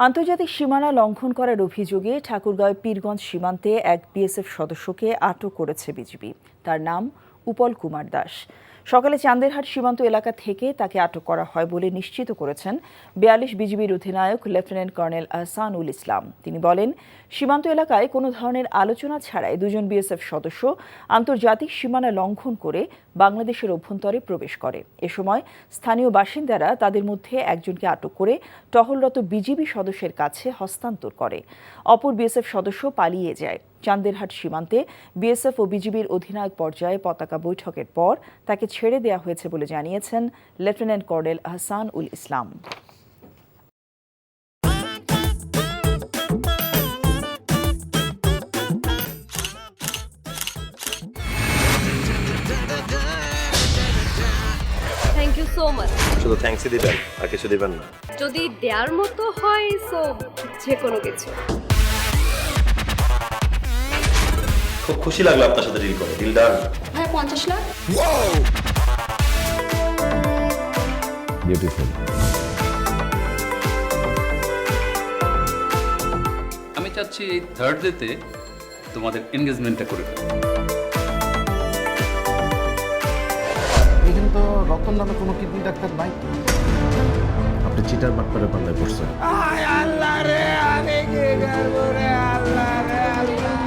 আন্তর্জাতিক সীমানা লঙ্ঘন করার অভিযোগে ঠাকুরগাঁও পীরগঞ্জ সীমান্তে এক বিএসএফ সদস্যকে আটক করেছে বিজিবি। তার নাম উপল কুমার দাস। সকালে চান্দেরহাট সীমান্ত এলাকা থেকে তাকে আটক করা হয় বলে নিশ্চিত করেছেন ৪২ বিজিবির অধিনায়ক লেফটেন্যান্ট কর্নেল আহসানুল ইসলাম। তিনি বলেন, সীমান্ত এলাকায় কোনো ধরনের আলোচনা ছাড়াই দুজন বিএসএফ সদস্য আন্তর্জাতিক সীমানা লঙ্ঘন করে বাংলাদেশের অভ্যন্তরে প্রবেশ করে। এ সময় স্থানীয় বাসিন্দারা তাদের মধ্যে একজনকে আটক করে টহলরত বিজিবি সদস্যের কাছে হস্তান্তর করে। অপর বিএসএফ সদস্য পালিয়ে যায়। চান্দেরহাট সীমান্তে বিএসএফ ও বিজিবির অধিনায়ক পর্যায়ে পতাকা বৈঠকের পর তাকে ছেড়ে দেওয়া হয়েছে বলে জানিয়েছেন lieutenant colonel Ahsanul Islam. Thank you so much. শুধু থ্যাঙ্কসই দিবেন আর কিছু দিবেন না? যদি দেওয়ার মতো হয় সো যে কোনো কিছু। খুব খুশি লাগলো আপনার সাথে ডিল করে। Deal done. হ্যাঁ, 50 লাখ। বিউটিফুল। আমি চাচ্ছি এই থার্ড ডেতে তোমাদের এনগেজমেন্টটা করে ফেলো। এখানে তো রতন নামে কোনো কিডনি ডাক্তার নাই। আপনি চিটার বাটপারে পাল্লায় পড়ছেন। আল্লাহ রে, আমি কি করব রে, আল্লাহ রে, আল্লাহ।